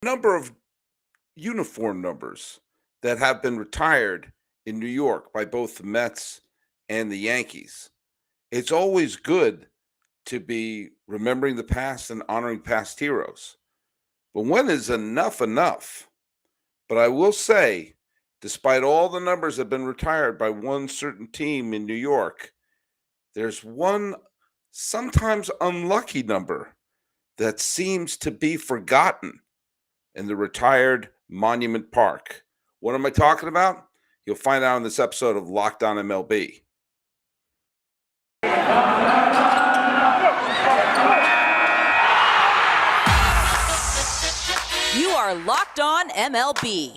Number of uniform numbers that have been retired in New York by both the Mets and the Yankees. It's always good to be remembering the past and honoring past heroes. But when is enough enough? But I will say, despite all the numbers that have been retired by one certain team in New York, there's one sometimes unlucky number that seems to be forgotten in the retired Monument Park. What am I talking about? You'll find out in this episode of Locked On MLB. You are Locked On MLB,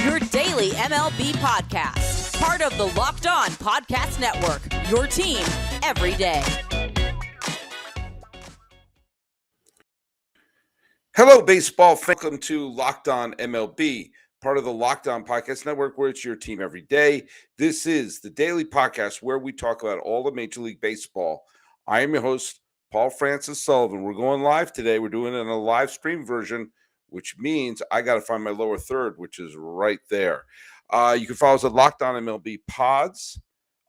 your daily MLB podcast. Part of the Locked On Podcast Network, your team every day. Hello, baseball fans. Welcome to Locked On MLB, part of the Locked On Podcast Network, where it's your team every day. This is the daily podcast where we talk about all of Major League Baseball. I am your host, Paul Francis Sullivan. We're going live today. We're doing it in a live stream version, which means I got to find my lower third, which is right there. You can follow us at Locked On MLB Pods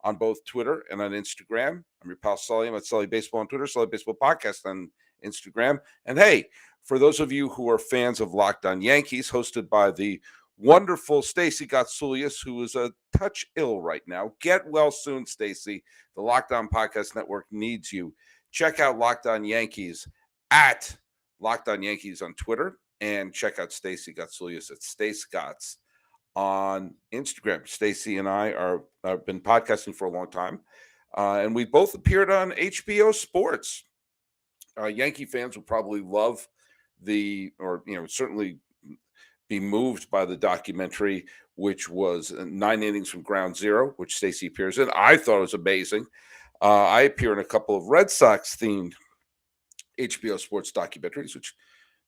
on both Twitter and on Instagram. I'm your pal Sully. I'm at Sully Baseball on Twitter, Sully Baseball Podcast on Instagram. And hey, for those of you who are fans of Locked On Yankees, hosted by the wonderful Stacey Gotsulias, who is a touch ill right now, get well soon, Stacey. The Locked On Podcast Network needs you. Check out Locked On Yankees at Locked On Yankees on Twitter, and check out Stacey Gotsulias at Stace Gots on Instagram. Stacey and I have been podcasting for a long time, and we both appeared on HBO Sports. Yankee fans will probably love certainly be moved by the documentary, which was 9 innings from ground zero, which Stacey appears in. I thought it was amazing. I appear in a couple of Red Sox themed HBO Sports documentaries, which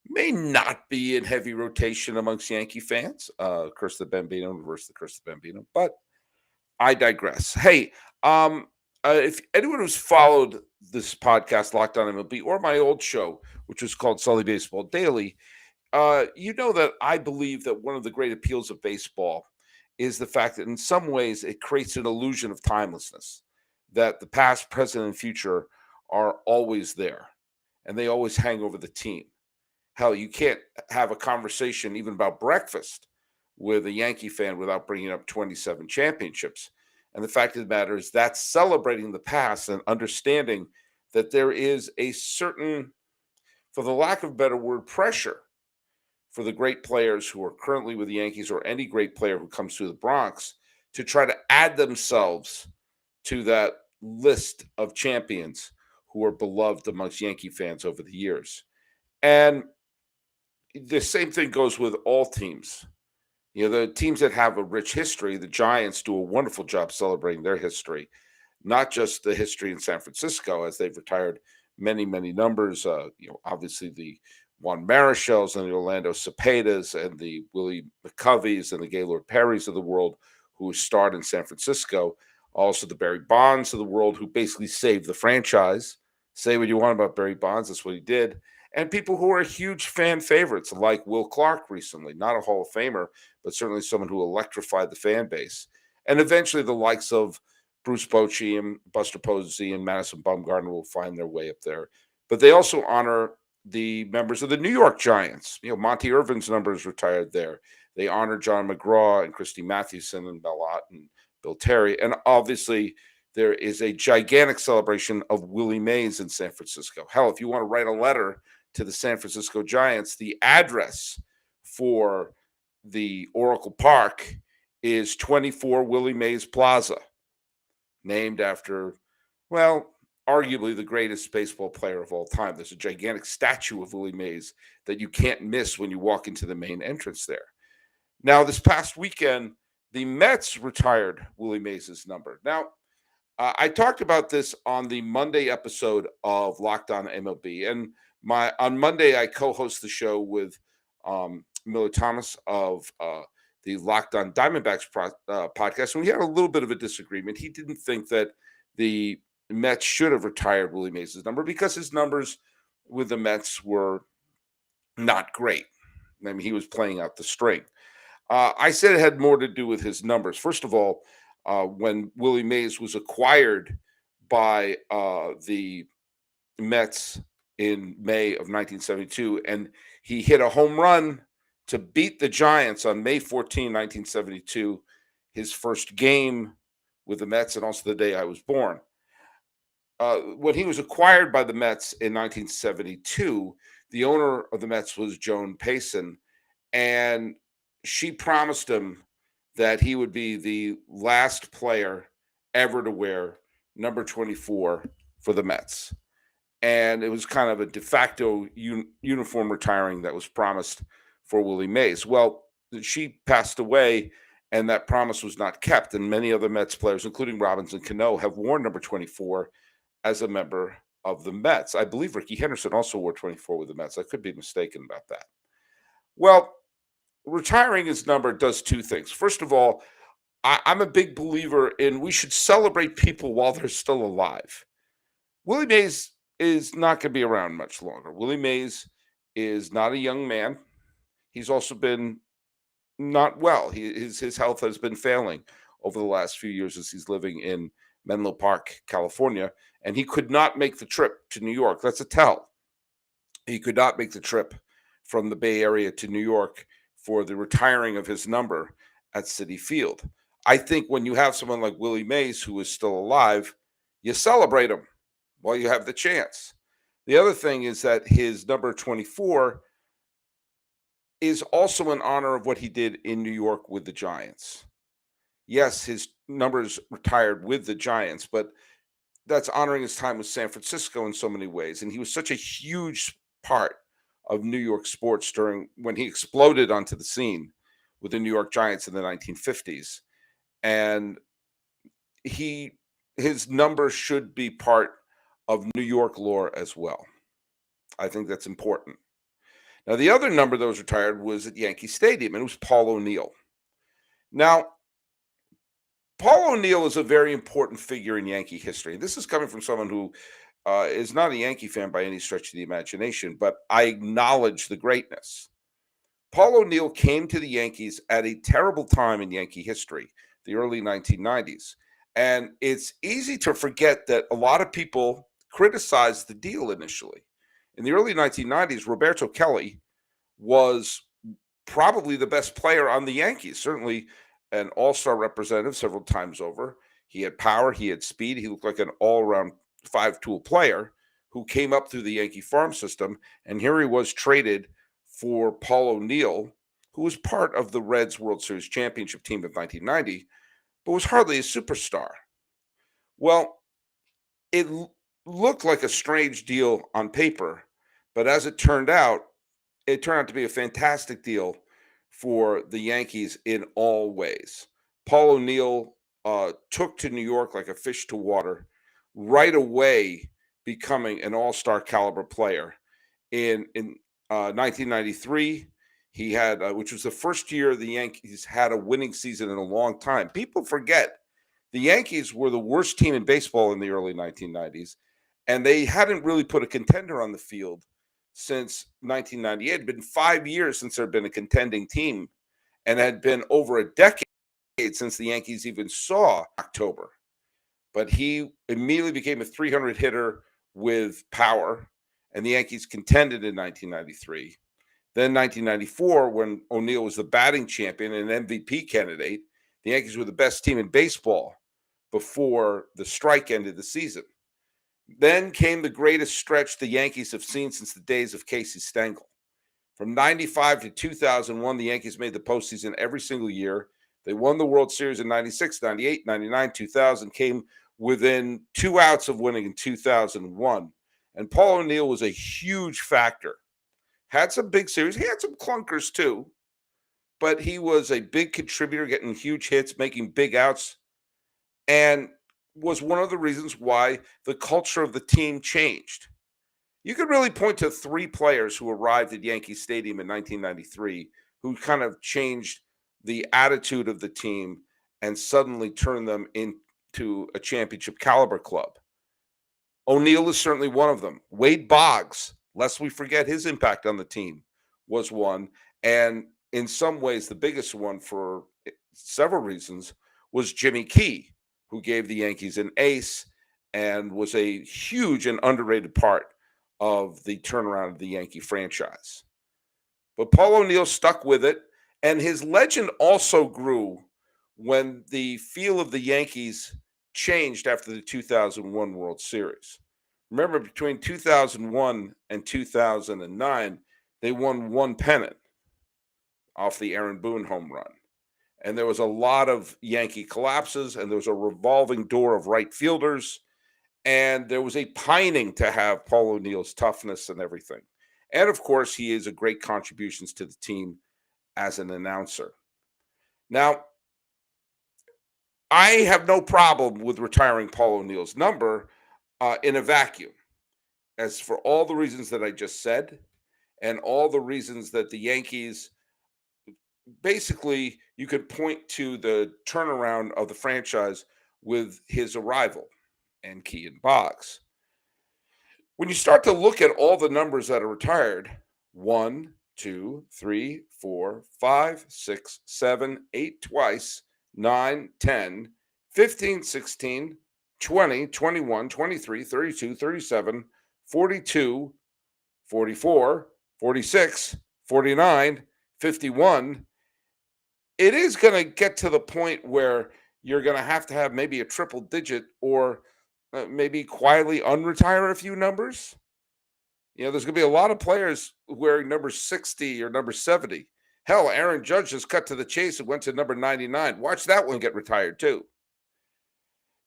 may not be in heavy rotation amongst Yankee fans. Curse the Bambino, reverse the Curse the Bambino, but I digress. Hey, if anyone who's followed this podcast, Locked On MLB, or my old show, which was called Sully Baseball Daily, you know that I believe that one of the great appeals of baseball is the fact that in some ways it creates an illusion of timelessness, that the past, present, and future are always there, and they always hang over the team. Hell, you can't have a conversation even about breakfast with a Yankee fan without bringing up 27 championships. And the fact of the matter is that's celebrating the past and understanding that there is a certain, for the lack of a better word, pressure for the great players who are currently with the Yankees or any great player who comes through the Bronx to try to add themselves to that list of champions who are beloved amongst Yankee fans over the years. And the same thing goes with all teams. You know, the teams that have a rich history, the Giants do a wonderful job celebrating their history, not just the history in San Francisco, as they've retired many, many numbers. Obviously the Juan Marichals and the Orlando Cepedas and the Willie McCoveys and the Gaylord Perrys of the world who starred in San Francisco. Also the Barry Bonds of the world who basically saved the franchise. Say what you want about Barry Bonds, that's what he did. And people who are huge fan favorites, like Will Clark recently, not a Hall of Famer, but certainly someone who electrified the fan base. And eventually the likes of Bruce Bochy and Buster Posey and Madison Bumgarner will find their way up there. But they also honor the members of the New York Giants. You know, Monty Irvin's number is retired there. They honor John McGraw and Christy Mathewson and Mel Ott and Bill Terry. And obviously there is a gigantic celebration of Willie Mays in San Francisco. Hell, if you want to write a letter to the San Francisco Giants, the address for the Oracle Park is 24 Willie Mays Plaza, named after, well, arguably the greatest baseball player of all time. There's a gigantic statue of Willie Mays that you can't miss when you walk into the main entrance there. Now, this past weekend, the Mets retired Willie Mays' number. Now, I talked about this on the Monday episode of Locked On MLB, and on Monday I co-host the show with Miller Thomas of the Locked On Diamondbacks podcast, and we had a little bit of a disagreement. He didn't think that the Mets should have retired Willie Mays' number because his numbers with the Mets were not great. I mean, he was playing out the string. I said it had more to do with his numbers. First of all, when Willie Mays was acquired by the Mets in May of 1972, and he hit a home run to beat the Giants on May 14, 1972, his first game with the Mets, and also the day I was born. When he was acquired by the Mets in 1972, the owner of the Mets was Joan Payson, and she promised him that he would be the last player ever to wear number 24 for the Mets. And it was kind of a de facto uniform retiring that was promised for Willie Mays. Well, she passed away, and that promise was not kept. And many other Mets players, including Robinson Cano, have worn number 24 as a member of the Mets. I believe Ricky Henderson also wore 24 with the Mets. I could be mistaken about that. Well, retiring his number does two things. First of all, I'm a big believer in we should celebrate people while they're still alive. Willie Mays is not going to be around much longer. Willie Mays is not a young man. He's also been not well. His health has been failing over the last few years as he's living in Menlo Park, California, and he could not make the trip to New York. That's a tell. He could not make the trip from the Bay Area to New York for the retiring of his number at Citi Field. I think when you have someone like Willie Mays who is still alive, you celebrate him while you have the chance. The other thing is that his number 24 is also in honor of what he did in New York with the Giants. Yes, his numbers retired with the Giants, but that's honoring his time with San Francisco in so many ways. And he was such a huge part of New York sports during when he exploded onto the scene with the New York Giants in the 1950s. And his number should be part of New York lore as well. I think that's important. Now, the other number that was retired was at Yankee Stadium, and it was Paul O'Neill. Now, Paul O'Neill is a very important figure in Yankee history. This is coming from someone who is not a Yankee fan by any stretch of the imagination, but I acknowledge the greatness. Paul O'Neill came to the Yankees at a terrible time in Yankee history, the early 1990s. And it's easy to forget that a lot of people criticized the deal initially. In the early 1990s, Roberto Kelly was probably the best player on the Yankees, certainly an all-star representative several times over. He had power, he had speed, he looked like an all-around five-tool player who came up through the Yankee farm system, and here he was traded for Paul O'Neill, who was part of the Reds World Series championship team of 1990, but was hardly a superstar. Well, it looked like a strange deal on paper, but as it turned out to be a fantastic deal for the Yankees in all ways. Paul O'Neill took to New York like a fish to water, right away becoming an all-star caliber player. In 1993, he had, which was the first year the Yankees had a winning season in a long time. People forget the Yankees were the worst team in baseball in the early 1990s, and they hadn't really put a contender on the field since 1998. It had been 5 years since there had been a contending team, and had been over a decade since the Yankees even saw October. But he immediately became a 300 hitter with power, and the Yankees contended in 1993. Then 1994, when O'Neill was the batting champion and an MVP candidate, the Yankees were the best team in baseball before the strike ended the season. Then came the greatest stretch the Yankees have seen since the days of Casey Stengel. From 95 to 2001, the Yankees made the postseason every single year. They won the World Series in 96, 98, 99, 2000, came within 2 outs of winning in 2001. And Paul O'Neill was a huge factor. Had some big series. He had some clunkers too, but he was a big contributor, getting huge hits, making big outs, and was one of the reasons why the culture of the team changed. You could really point to 3 players who arrived at Yankee Stadium in 1993 who kind of changed the attitude of the team and suddenly turned them into a championship caliber club. O'Neill is certainly one of them. Wade Boggs, lest we forget his impact on the team, was one. And in some ways, the biggest one for several reasons was Jimmy Key, who gave the Yankees an ace and was a huge and underrated part of the turnaround of the Yankee franchise. But Paul O'Neill stuck with it, and his legend also grew when the feel of the Yankees changed after the 2001 World Series. Remember, between 2001 and 2009, they won one pennant off the Aaron Boone home run. And there was a lot of Yankee collapses, and there was a revolving door of right fielders, and there was a pining to have Paul O'Neill's toughness and everything. And of course, he is a great contributions to the team as an announcer. Now, I have no problem with retiring Paul O'Neill's number in a vacuum, as for all the reasons that I just said, and all the reasons that the Yankees basically, you could point to the turnaround of the franchise with his arrival and Key and Boggs. When you start to look at all the numbers that are retired, 1, 2, 3, 4, 5, 6, 7, 8 twice, 9, 10, 15, 16, 20, 21, 23, 32, 37, 42, 44, 46, 49, 51. It is going to get to the point where you're going to have maybe a triple digit or maybe quietly unretire a few numbers. There's going to be a lot of players wearing number 60 or number 70. Hell, Aaron Judge just cut to the chase and went to number 99. Watch that one get retired too.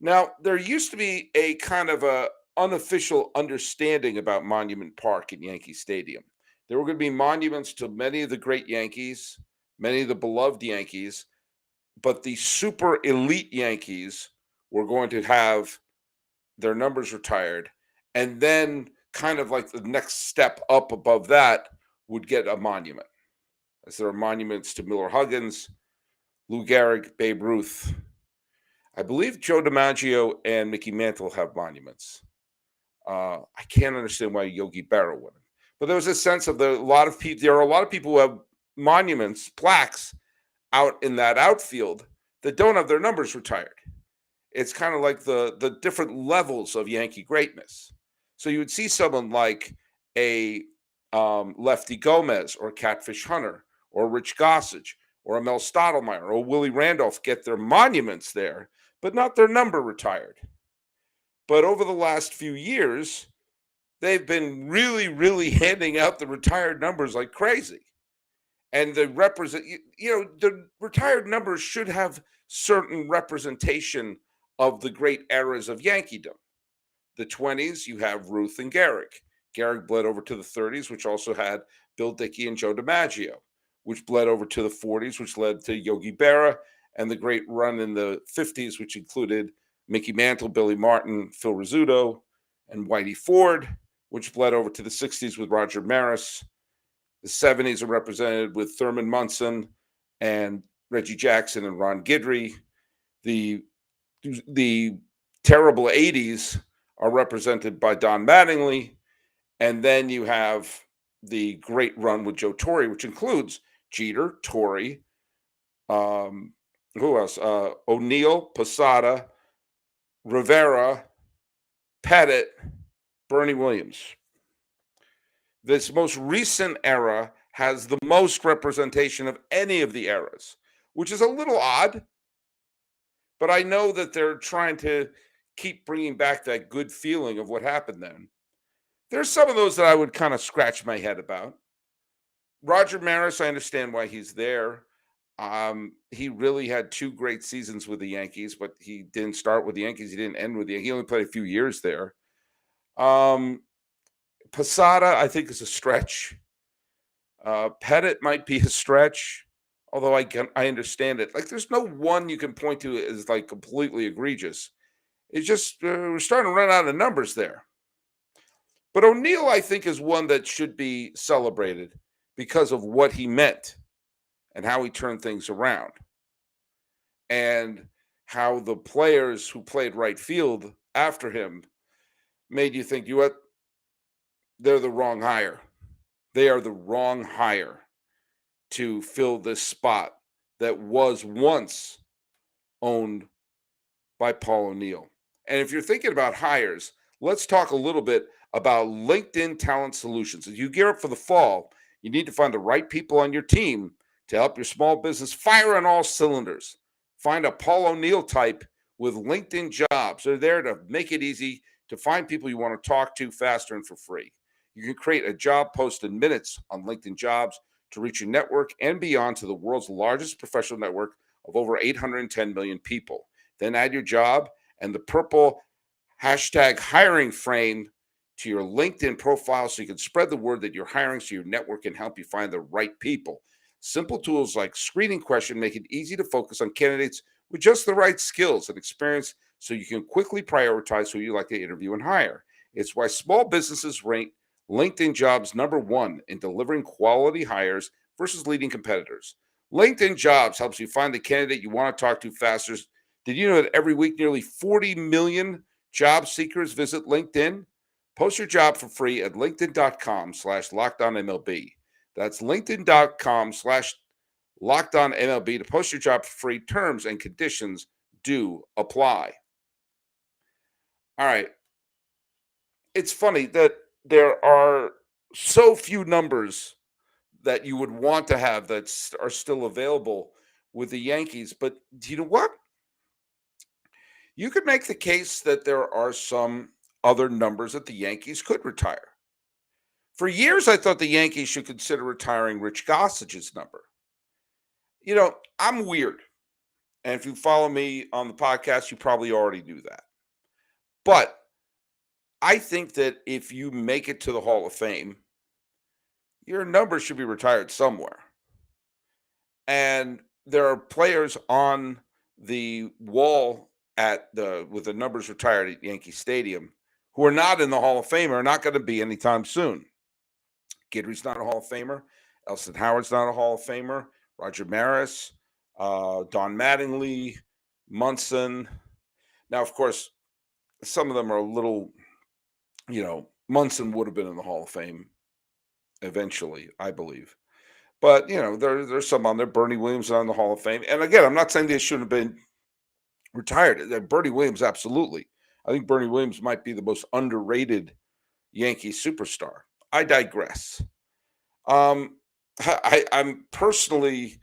Now, there used to be a kind of a unofficial understanding about Monument Park in Yankee Stadium. There were going to be monuments to many of the great Yankees, many of the beloved Yankees, but the super elite Yankees were going to have their numbers retired. And then kind of like the next step up above that would get a monument. As there are monuments to Miller Huggins, Lou Gehrig, Babe Ruth. I believe Joe DiMaggio and Mickey Mantle have monuments. I can't understand why Yogi Berra wouldn't. But there was a sense of there are a lot of people who have monuments, plaques out in that outfield that don't have their numbers retired. It's kind of like the different levels of Yankee greatness. So you would see someone like a Lefty Gomez or Catfish Hunter or Rich Gossage or a Mel Stottlemyre or Willie Randolph get their monuments there, but not their number retired. But over the last few years, they've been really, really handing out the retired numbers like crazy. And the retired numbers should have certain representation of the great eras of Yankeedom. The 20s, you have Ruth and Gehrig. Gehrig bled over to the 30s, which also had Bill Dickey and Joe DiMaggio, which bled over to the 40s, which led to Yogi Berra, and the great run in the 50s, which included Mickey Mantle, Billy Martin, Phil Rizzuto, and Whitey Ford, which bled over to the 60s with Roger Maris. The 70s are represented with Thurman Munson and Reggie Jackson and Ron Guidry. The terrible 80s are represented by Don Mattingly. And then you have the great run with Joe Torre, which includes Jeter, Torre, who else? O'Neill, Posada, Rivera, Pettit, Bernie Williams. This most recent era has the most representation of any of the eras, which is a little odd. But I know that they're trying to keep bringing back that good feeling of what happened then. There's some of those that I would kind of scratch my head about. Roger Maris, I understand why he's there. He really had 2 great seasons with the Yankees, but he didn't start with the Yankees. He didn't end with the Yankees. He only played a few years there. Posada, I think, is a stretch. Pettit might be a stretch, although I understand it. Like, there's no one you can point to as like completely egregious. It's just we're starting to run out of numbers there. But O'Neill, I think, is one that should be celebrated because of what he meant and how he turned things around, and how the players who played right field after him made you think, they're the wrong hire. they are the wrong hire to fill this spot that was once owned by Paul O'Neill. And if you're thinking about hires, let's talk a little bit about LinkedIn Talent Solutions. As you gear up for the fall, you need to find the right people on your team to help your small business fire on all cylinders. Find a Paul O'Neill type with LinkedIn Jobs. They're there to make it easy to find people you want to talk to faster and for free. You can create a job post in minutes on LinkedIn Jobs to reach your network and beyond to the world's largest professional network of over 810 million people. Then add your job and the purple hashtag hiring frame to your LinkedIn profile so you can spread the word that you're hiring so your network can help you find the right people. Simple tools like screening question make it easy to focus on candidates with just the right skills and experience so you can quickly prioritize who you like to interview and hire. It's why small businesses rank LinkedIn Jobs #1 in delivering quality hires versus leading competitors. LinkedIn Jobs helps you find the candidate you want to talk to faster. Did you know that every week nearly 40 million job seekers visit LinkedIn? Post your job for free at linkedin.com/LockedOnMLB. That's linkedin.com/LockedOnMLB to post your job for free. Terms and conditions do apply. All right. It's funny that there are so few numbers that you would want to have that are still available with the Yankees. But do you know what? You could make the case that there are some other numbers that the Yankees could retire. For years, I thought the Yankees should consider retiring Rich Gossage's number. I'm weird. And if you follow me on the podcast, you probably already knew that. But I think that if you make it to the Hall of Fame, your number should be retired somewhere. And there are players on the wall with the numbers retired at Yankee Stadium who are not in the Hall of Fame or are not going to be anytime soon. Guidry's not a Hall of Famer. Elston Howard's not a Hall of Famer. Roger Maris, Don Mattingly, Munson. Now, of course, some of them are a little, Munson would have been in the Hall of Fame eventually, I believe. But, there's some on there. Bernie Williams on the Hall of Fame. And again, I'm not saying they shouldn't have been retired. Bernie Williams, absolutely. I think Bernie Williams might be the most underrated Yankee superstar. I digress. I'm personally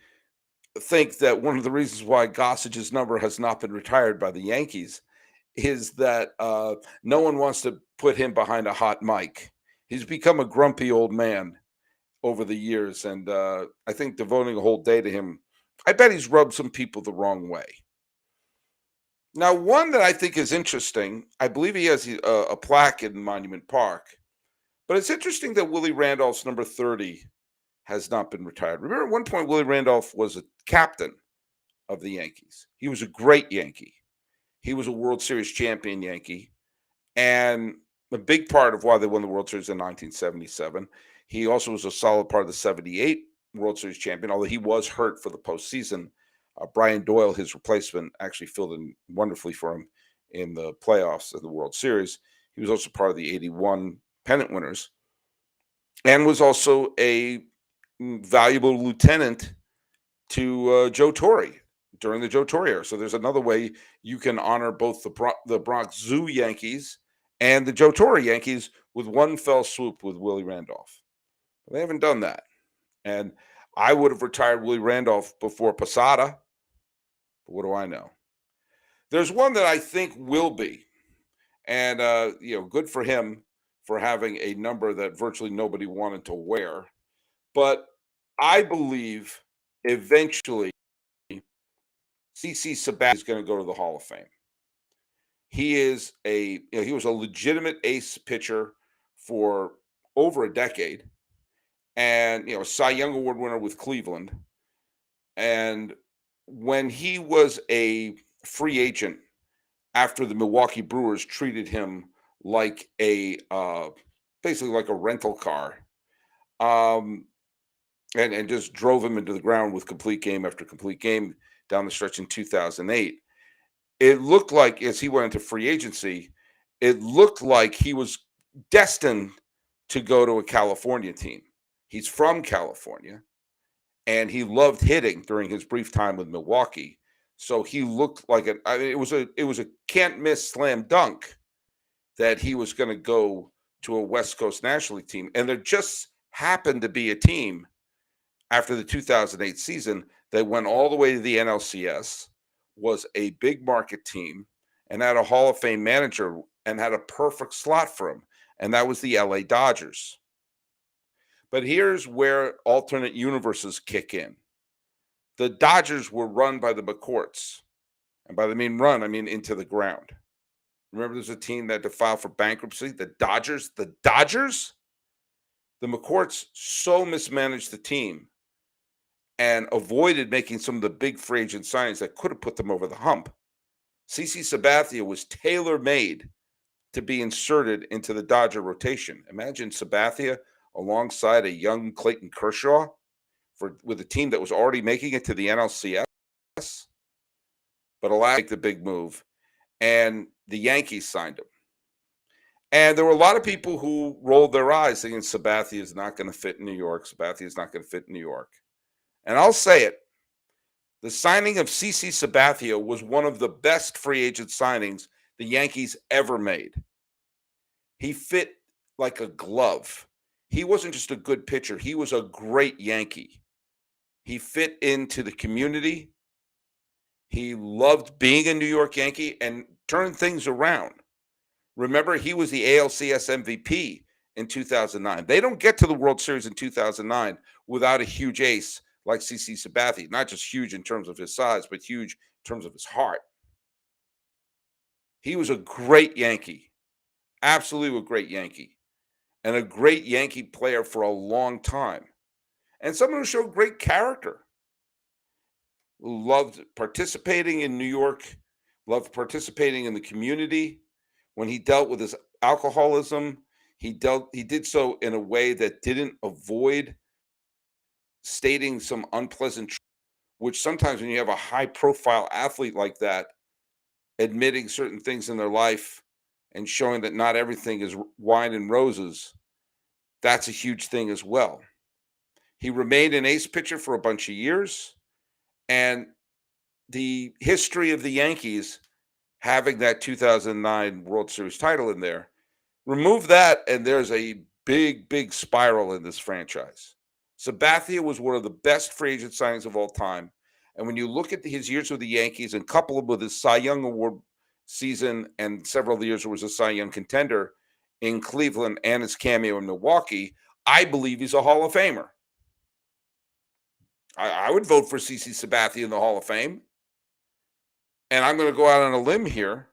think that one of the reasons why Gossage's number has not been retired by the Yankees is that no one wants to put him behind a hot mic. He's become a grumpy old man over the years, and I think devoting a whole day to him, I bet he's rubbed some people the wrong way. Now, one that I think is interesting, I believe he has a plaque in Monument Park, but it's interesting that Willie Randolph's number 30 has not been retired. Remember, at one point, Willie Randolph was a captain of the Yankees. He was a great Yankee. He was a World Series champion Yankee, and a big part of why they won the World Series in 1977. He also was a solid part of the 78 World Series champion, although he was hurt for the postseason. Brian Doyle, his replacement, actually filled in wonderfully for him in the playoffs of the World Series. He was also part of the 81 pennant winners and was also a valuable lieutenant to Joe Torre during the Joe Torre era. So there's another way you can honor both the Bronx Zoo Yankees and the Joe Torre Yankees with one fell swoop with Willie Randolph. They haven't done that. And I would have retired Willie Randolph before Posada. But what do I know? There's one that I think will be. And, good for him for having a number that virtually nobody wanted to wear. But I believe eventually CC Sabathia is going to go to the Hall of Fame. He is he was a legitimate ace pitcher for over a decade, and Cy Young Award winner with Cleveland. And when he was a free agent after the Milwaukee Brewers treated him like basically like a rental car, and just drove him into the ground with complete game after complete game down the stretch in 2008. It looked like, as he went into free agency, it looked like he was destined to go to a California team. He's from California, and he loved hitting during his brief time with Milwaukee. So he looked like it was a can't miss slam dunk that he was going to go to a West Coast National League team. And there just happened to be a team after the 2008 season that went all the way to the NLCS, was a big market team, and had a Hall of Fame manager and had a perfect slot for him. And that was the LA Dodgers. But here's where alternate universes kick in. The Dodgers were run by the McCourts. And by the mean run, I mean into the ground. Remember, there's a team that had to file for bankruptcy. The Dodgers. The McCourts so mismanaged the team and avoided making some of the big free agent signings that could have put them over the hump. CC Sabathia was tailor-made to be inserted into the Dodger rotation. Imagine Sabathia alongside a young Clayton Kershaw with a team that was already making it to the NLCS, but allowed to make the big move. And the Yankees signed him. And there were a lot of people who rolled their eyes thinking Sabathia is not going to fit in New York. Sabathia is not going to fit in New York. And I'll say it. The signing of CC Sabathia was one of the best free agent signings the Yankees ever made. He fit like a glove. He wasn't just a good pitcher. He was a great Yankee. He fit into the community. He loved being a New York Yankee and turned things around. Remember, he was the ALCS MVP in 2009. They don't get to the World Series in 2009 without a huge ace like CC Sabathia. Not just huge in terms of his size, but huge in terms of his heart. He was a great Yankee. Absolutely a great Yankee. And a great Yankee player for a long time. And someone who showed great character. Loved participating in New York, loved participating in the community. When he dealt with his alcoholism, he did so in a way that didn't avoid stating some unpleasant truth, which sometimes when you have a high-profile athlete like that, admitting certain things in their life and showing that not everything is wine and roses, that's a huge thing as well. He remained an ace pitcher for a bunch of years, and the history of the Yankees having that 2009 World Series title in there, remove that, and there's a big, big spiral in this franchise. Sabathia was one of the best free agent signings of all time. And when you look at his years with the Yankees and couple him with his Cy Young Award season and several of the years where he was a Cy Young contender in Cleveland and his cameo in Milwaukee, I believe he's a Hall of Famer. I would vote for CC Sabathia in the Hall of Fame. And I'm going to go out on a limb here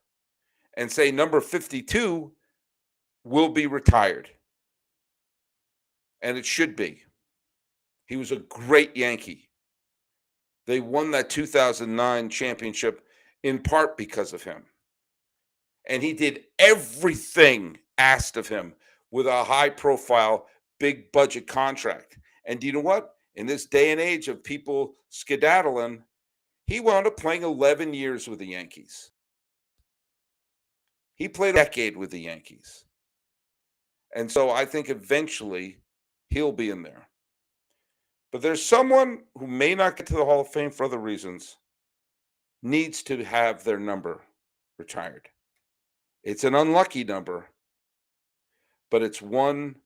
and say number 52 will be retired. And it should be. He was a great Yankee. They won that 2009 championship in part because of him. And he did everything asked of him with a high-profile, big-budget contract. And do you know what? In this day and age of people skedaddling, he wound up playing 11 years with the Yankees. He played a decade with the Yankees. And so I think eventually he'll be in there. But there's someone who may not get to the Hall of Fame for other reasons, needs to have their number retired. It's an unlucky number, but it's one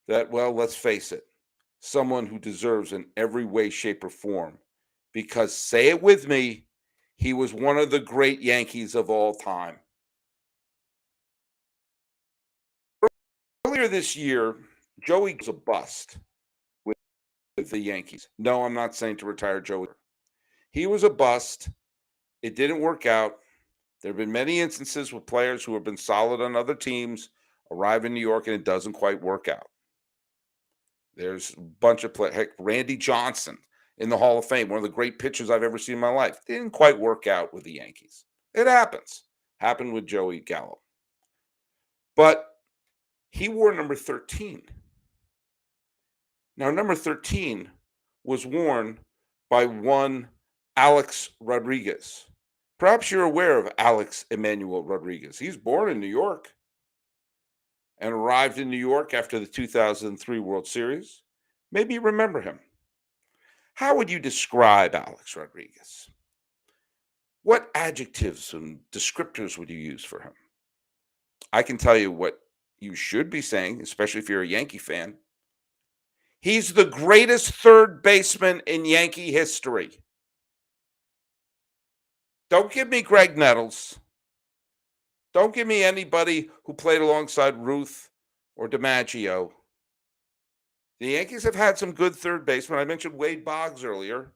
that, well, let's face it, someone who deserves in every way, shape, or form. Because, say it with me, he was one of the great Yankees of all time. Earlier this year, Joey was a bust with the Yankees. No, I'm not saying to retire Joey. He was a bust. It didn't work out. There have been many instances with players who have been solid on other teams, arrive in New York, and it doesn't quite work out. There's a bunch of players. Heck, Randy Johnson in the Hall of Fame, one of the great pitchers I've ever seen in my life. Didn't quite work out with the Yankees. It happens. Happened with Joey Gallo. But he wore number 13. Now, number 13 was worn by one Alex Rodriguez. Perhaps you're aware of Alex Emmanuel Rodriguez. He's born in New York and arrived in New York after the 2003 World Series, Maybe you remember him. How would you describe Alex Rodriguez? What adjectives and descriptors would you use for him? I can tell you what you should be saying, especially if you're a Yankee fan. He's the greatest third baseman in Yankee history. Don't give me Greg Nettles. Don't give me anybody who played alongside Ruth or DiMaggio. The Yankees have had some good third basemen. I mentioned Wade Boggs earlier.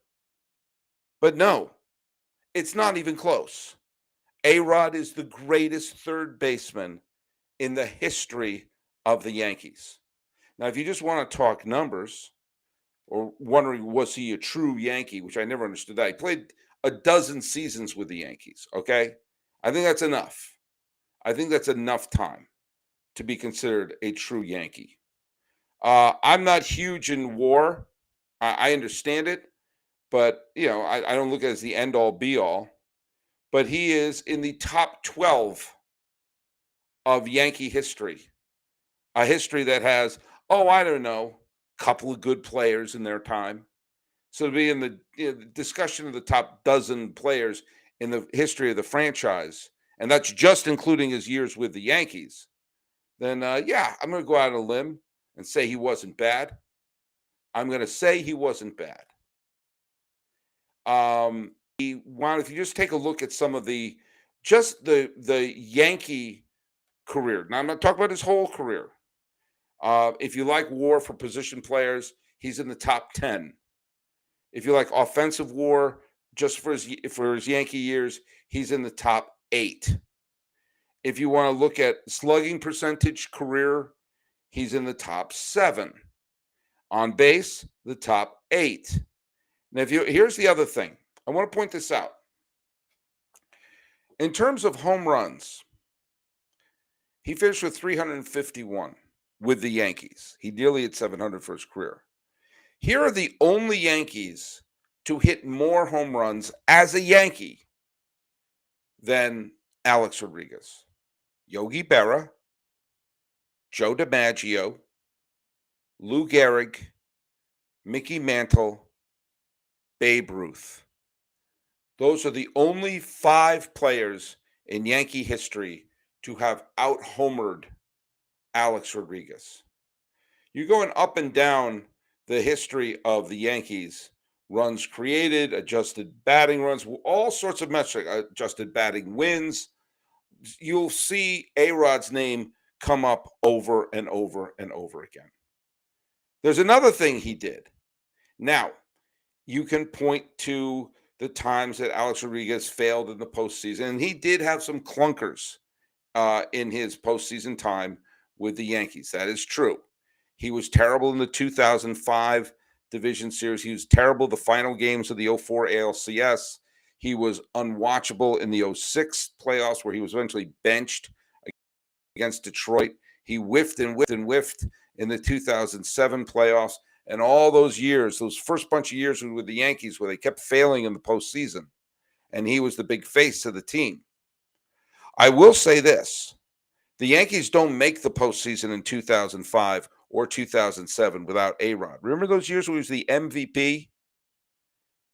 But no, it's not even close. A-Rod is the greatest third baseman in the history of the Yankees. Now, if you just want to talk numbers or wondering, was he a true Yankee, which I never understood that. He played a dozen seasons with the Yankees, okay? I think that's enough. I think that's enough time to be considered a true Yankee. I'm not huge in WAR. I understand it, but, I don't look at it as the end-all, be-all. But he is in the top 12 of Yankee history, a history that has, I don't know, a couple of good players in their time. So to be in the discussion of the top dozen players in the history of the franchise, and that's just including his years with the Yankees, then yeah, I'm going to go out on a limb and say he wasn't bad. I'm going to say he wasn't bad. If you just take a look at some of the Yankee career. Now I'm not talking about his whole career. If you like WAR for position players, he's in the top 10. If you like offensive WAR just for his Yankee years, he's in the top 8. If you want to look at slugging percentage career, he's in the top 7. On base, the top 8. Now, here's the other thing. I want to point this out. In terms of home runs, he finished with 351 with the Yankees. He nearly hit 700 for his career. Here are the only Yankees to hit more home runs as a Yankee than Alex Rodriguez. Yogi Berra, Joe DiMaggio, Lou Gehrig, Mickey Mantle, Babe Ruth. Those are the only 5 players in Yankee history to have out-homered Alex Rodriguez. You're going up and down the history of the Yankees, runs created, adjusted batting runs, all sorts of metrics, adjusted batting wins. You'll see A-Rod's name come up over and over and over again. There's another thing he did. Now, you can point to the times that Alex Rodriguez failed in the postseason, and he did have some clunkers in his postseason time with the Yankees. That is true. He was terrible in the 2005 division series. He was terrible the final games of the 04 ALCS. He was unwatchable in the 06 playoffs, where he was eventually benched against Detroit. He whiffed and whiffed and whiffed in the 2007 playoffs. And all those years, those first bunch of years with the Yankees, where they kept failing in the postseason, and he was the big face of the team. I will say this. The Yankees don't make the postseason in 2005 or 2007 without A-Rod. Remember those years where he was the MVP?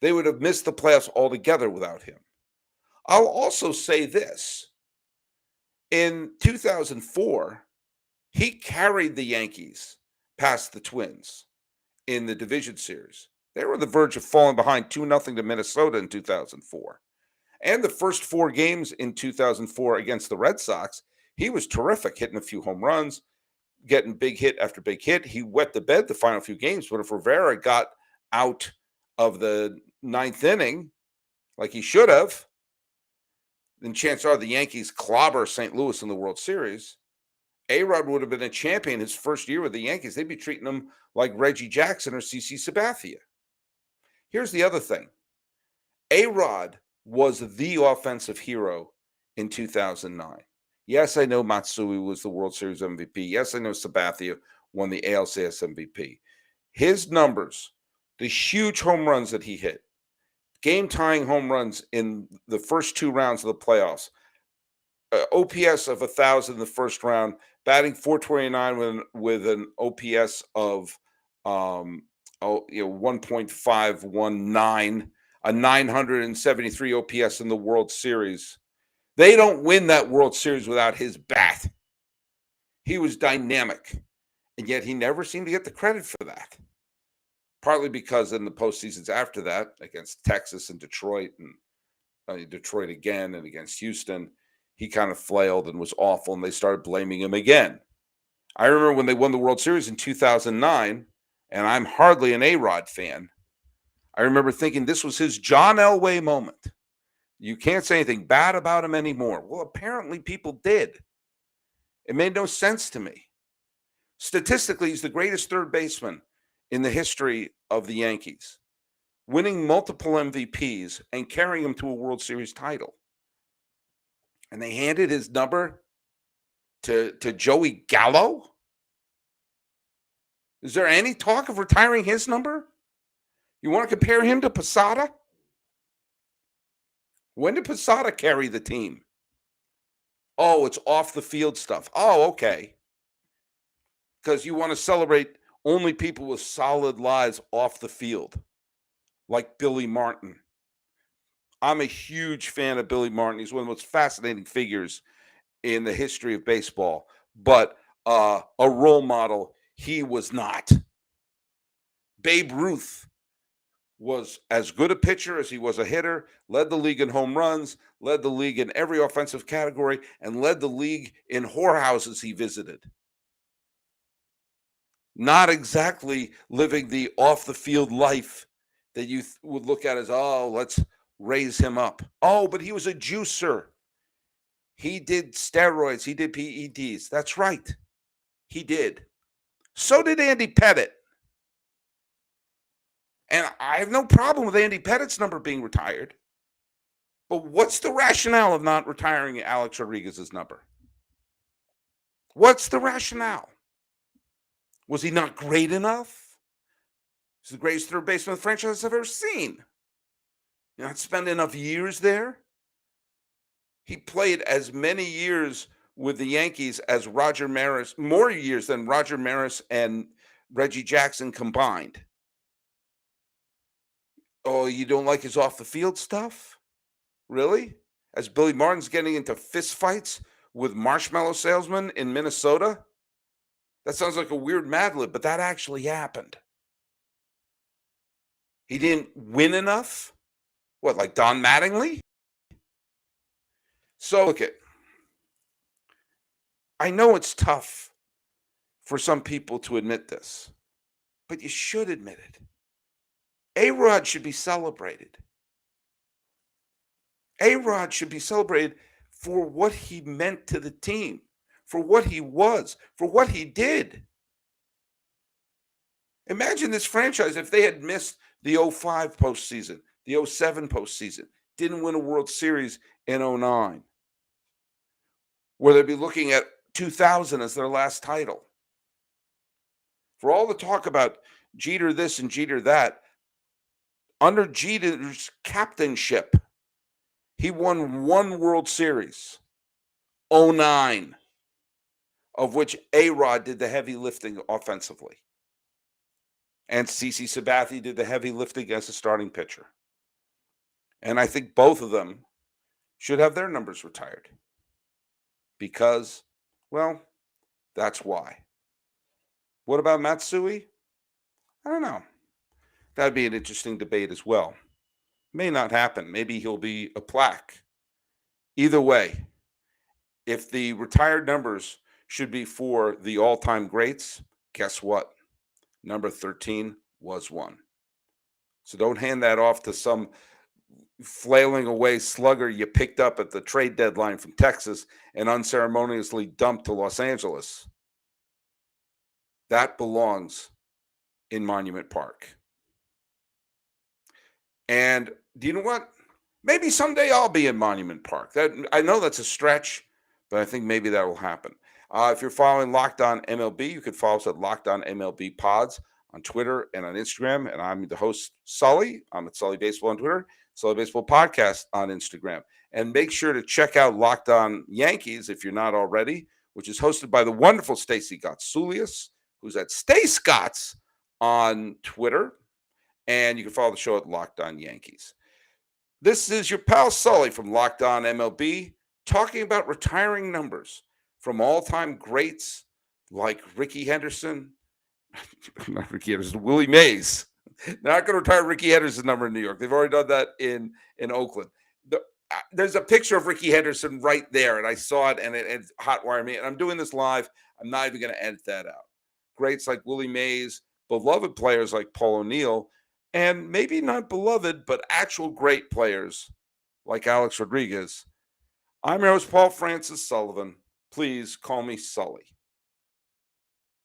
They would have missed the playoffs altogether without him. I'll also say this. In 2004, he carried the Yankees past the Twins in the division series. They were on the verge of falling behind 2-0 to Minnesota in 2004. And the first 4 games in 2004 against the Red Sox, he was terrific, hitting a few home runs, getting big hit after big hit. He wet the bed the final few games, but if Rivera got out of the 9th inning, like he should have, then chances are the Yankees clobber St. Louis in the World Series. A-Rod would have been a champion his first year with the Yankees. They'd be treating him like Reggie Jackson or CC Sabathia. Here's the other thing. A-Rod was the offensive hero in 2009. Yes, I know Matsui was the World Series MVP. Yes, I know Sabathia won the ALCS MVP. His numbers, the huge home runs that he hit, game-tying home runs in the first 2 rounds of the playoffs, OPS of 1,000 in the first round, batting .429 with an OPS of 1.519, a 973 OPS in the World Series. They don't win that World Series without his bat. He was dynamic, and yet he never seemed to get the credit for that. Partly because in the postseasons after that, against Texas and Detroit, and Detroit again, and against Houston, he kind of flailed and was awful, and they started blaming him again. I remember when they won the World Series in 2009, and I'm hardly an A-Rod fan. I remember thinking this was his John Elway moment. You can't say anything bad about him anymore. Well, apparently people did. It made no sense to me. Statistically, he's the greatest third baseman in the history of the Yankees, winning multiple MVPs and carrying him to a World Series title. And they handed his number to Joey Gallo? Is there any talk of retiring his number? You want to compare him to Posada? When did Posada carry the team? Oh, it's off the field stuff. Oh, okay. Because you want to celebrate only people with solid lives off the field, like Billy Martin. I'm a huge fan of Billy Martin. He's one of the most fascinating figures in the history of baseball, but a role model he was not. Babe Ruth was as good a pitcher as he was a hitter, led the league in home runs, led the league in every offensive category, and led the league in whorehouses he visited. Not exactly living the off-the-field life that you would look at as, oh, let's raise him up. Oh, but he was a juicer. He did steroids. He did PEDs. That's right. He did. So did Andy Pettitte. And I have no problem with Andy Pettitte's number being retired. But what's the rationale of not retiring Alex Rodriguez's number? What's the rationale? Was he not great enough? He's the greatest third baseman the franchise I've ever seen. You not spend enough years there? He played as many years with the Yankees as Roger Maris, more years than Roger Maris and Reggie Jackson combined. Oh, you don't like his off-the-field stuff? Really? As Billy Martin's getting into fistfights with marshmallow salesmen in Minnesota? That sounds like a weird Mad Lib, but that actually happened. He didn't win enough? What, like Don Mattingly? So, look, I know it's tough for some people to admit this, but you should admit it. A-Rod should be celebrated. A-Rod should be celebrated for what he meant to the team, for what he was, for what he did. Imagine this franchise if they had missed the 05 postseason, the 07 postseason, didn't win a World Series in 09, where they'd be looking at 2000 as their last title. For all the talk about Jeter this and Jeter that, under Jeter's captainship, he won one World Series, 09, of which A-Rod did the heavy lifting offensively. And CC Sabathia did the heavy lifting as a starting pitcher. And I think both of them should have their numbers retired. Because, well, that's why. What about Matsui? I don't know. That'd be an interesting debate as well. May not happen. Maybe he'll be a plaque. Either way, if the retired numbers should be for the all-time greats, guess what? Number 13 was one. So don't hand that off to some flailing away slugger you picked up at the trade deadline from Texas and unceremoniously dumped to Los Angeles. That belongs in Monument Park. And do you know what? Maybe someday I'll be in Monument Park. I know that's a stretch, but I think maybe that will happen. If you're following Locked On MLB, you can follow us at Locked On MLB Pods on Twitter and on Instagram. And I'm the host, Sully. I'm at Sully Baseball on Twitter, Sully Baseball Podcast on Instagram. And make sure to check out Locked On Yankees if you're not already, which is hosted by the wonderful Stacey Gotsulias, who's at Stay Scott's on Twitter, and you can follow the show at Locked On Yankees. This is your pal Sully from Locked On MLB talking about retiring numbers from all-time greats like Ricky Henderson, not Ricky Henderson, Willie Mays. Not going to retire Ricky Henderson's number in New York. They've already done that in Oakland. There's a picture of Ricky Henderson right there, and I saw it, and it's hot wired me. And I'm doing this live. I'm not even going to edit that out. Greats like Willie Mays, beloved players like Paul O'Neill, and maybe not beloved, but actual great players like Alex Rodriguez. I'm your host, Paul Francis Sullivan. Please call me Sully.